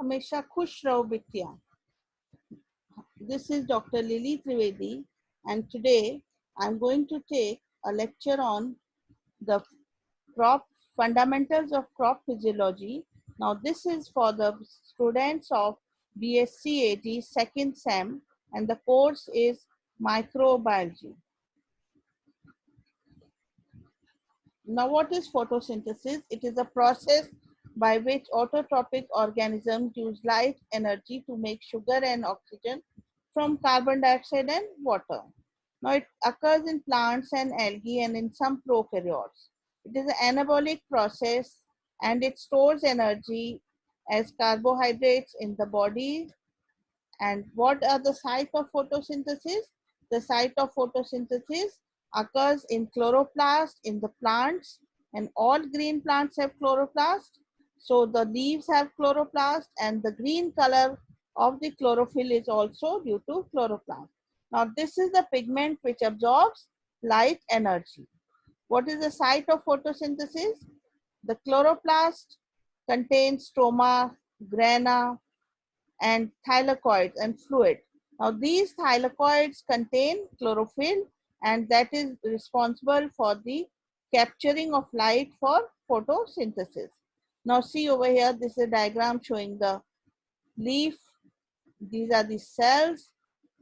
हमेशा खुश रहो बिटिया. This is Dr. Lily Trivedi, and today I'm going to take a lecture on the crop fundamentals of crop physiology. Now this is for the students of B.Sc AG second SEM, and the course is microbiology. Now what is photosynthesis? It is a process by which autotrophic organisms use light energy to make sugar and oxygen from carbon dioxide and water. Now it occurs in plants and algae and in some prokaryotes. It is an anabolic process and it stores energy as carbohydrates in the body. And what are the site of photosynthesis? The site of photosynthesis occurs in chloroplast in the plants, and all green plants have chloroplast. So the leaves have chloroplast, and the green color of the chlorophyll is also due to chloroplast. Now this is the pigment which absorbs light energy. What is the site of photosynthesis? The chloroplast contains stroma, grana, and thylakoids and fluid. Now these thylakoids contain chlorophyll, and that is responsible for the capturing of light for photosynthesis. Now see over here, this is a diagram showing the leaf. These are the cells,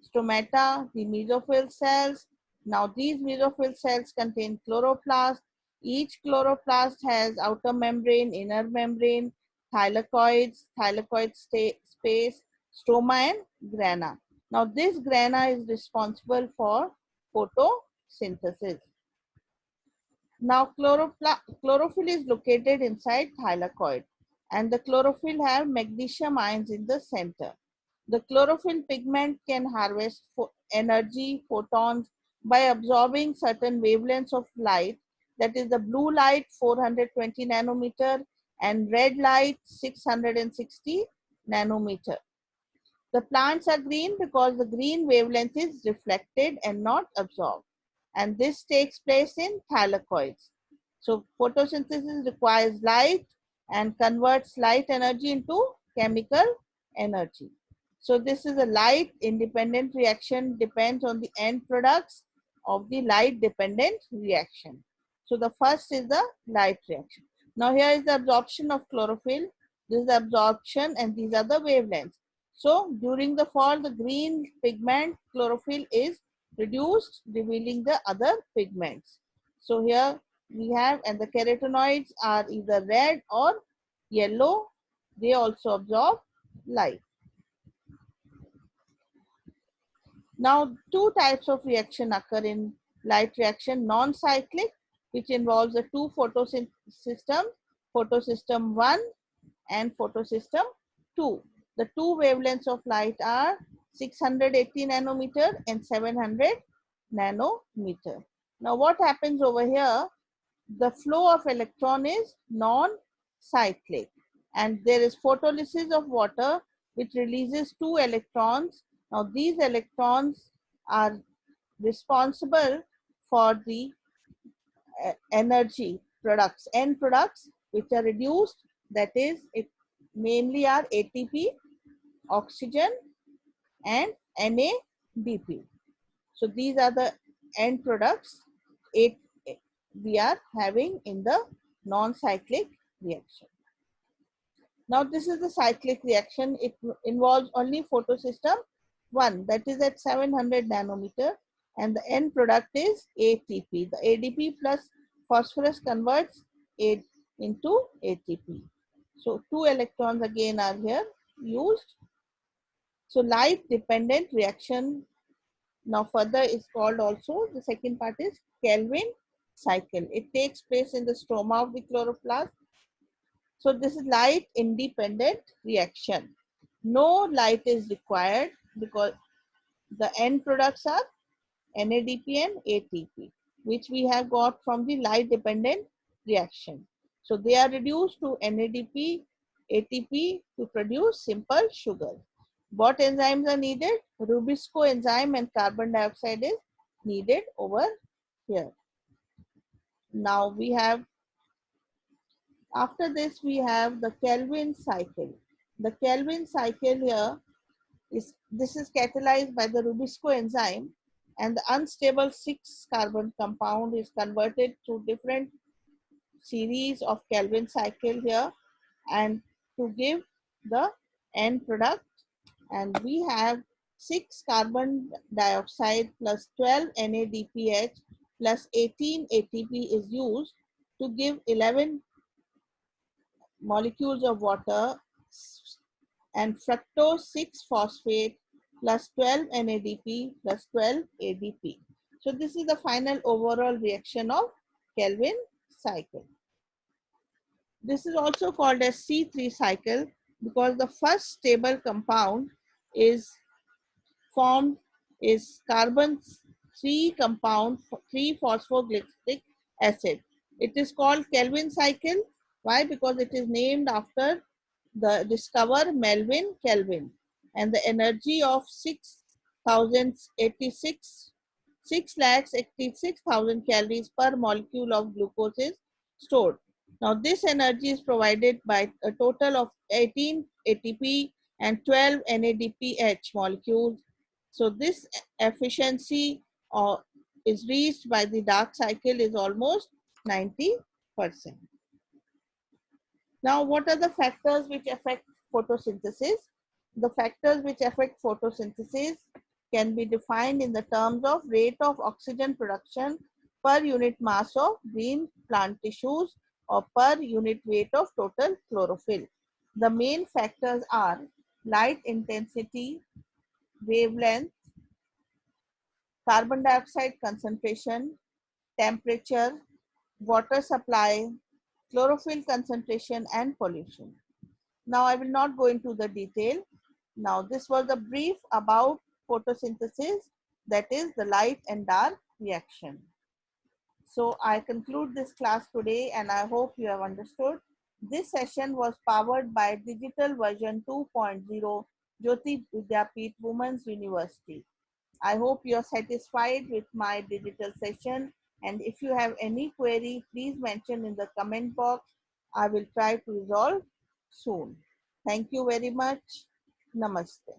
stomata, the mesophyll cells. Now these mesophyll cells contain chloroplast. Each chloroplast has outer membrane, inner membrane, thylakoids, thylakoid space, stroma and grana. Now this grana is responsible for photosynthesis. Now chlorophyll is located inside thylakoid, and the chlorophyll have magnesium ions in the center. The chlorophyll pigment can harvest energy, photons, by absorbing certain wavelengths of light, that is the blue light 420 nanometer and red light 660 nanometer. The plants are green because the green wavelength is reflected and not absorbed, and this takes place in thylakoids. So photosynthesis requires light and converts light energy into chemical energy. So this is a light independent reaction, depends on the end products of the light dependent reaction. So the first is the light reaction. Now here is the absorption of chlorophyll. This is the absorption and these are the wavelengths. So during the fall, the green pigment chlorophyll is reduced, revealing the other pigments. So here we have, and the carotenoids are either red or yellow. They also absorb light. Now, two types of reaction occur in light reaction: non-cyclic, which involves the two photosystem, photosystem 1 and photosystem 2. The two wavelengths of light are 680 nanometer and 700 nanometer. Now, what happens over here? The flow of electron is non-cyclic, and there is photolysis of water which releases two electrons. Now these electrons are responsible for the energy products, end products, which are reduced, that is it mainly are ATP, oxygen and NADP. So these are the end products we are having in the non-cyclic reaction. Now this is the cyclic reaction. It involves only photosystem 1, that is at 700 nanometer, and the end product is ATP. The ADP plus phosphorus converts it into ATP. So two electrons again are here used. So light dependent reaction now further is called also, the second part is Kelvin cycle. It takes place in the stroma of the chloroplast. So this is light independent reaction. No light is required because the end products are NADP and ATP, which we have got from the light dependent reaction. So they are reduced to NADP, ATP to produce simple sugar. What enzymes are needed? Rubisco enzyme and carbon dioxide is needed over here. Now we have, after this we have the Kelvin cycle. The Kelvin cycle here this is catalyzed by the Rubisco enzyme, and the unstable 6 carbon compound is converted through different series of Kelvin cycle here and to give the end product, and we have 6 carbon dioxide plus 12 NADPH plus 18 ATP is used to give 11 molecules of water and fructose 6 phosphate plus 12 NADP plus 12 ADP. So this is the final overall reaction of Kelvin cycle. This is also called as C3 cycle because the first stable compound is formed is carbon 3 compound 3 phosphoglyceric acid. It is called Kelvin cycle. Why? Because it is named after the discoverer Melvin Kelvin, and the energy of 6,086 6,86,000 calories per molecule of glucose is stored. Now this energy is provided by a total of 18 ATP and 12 NADPH molecules. So this efficiency is reached by the dark cycle is almost 90%. Now, what are the factors which affect photosynthesis? The factors which affect photosynthesis can be defined in the terms of rate of oxygen production per unit mass of green plant tissues or per unit weight of total chlorophyll. The main factors are light intensity, wavelength, carbon dioxide concentration, temperature, water supply, chlorophyll concentration, and pollution. Now I will not go into the detail. Now this was a brief about photosynthesis, that is the light and dark reaction. So I conclude this class today and I hope you have understood. This session was powered by Digital Version 2.0 Jyoti Vidyapeeth Women's University. I hope you are satisfied with my digital session, and if you have any query, please mention in the comment box. I will try to resolve soon. Thank you very much. Namaste.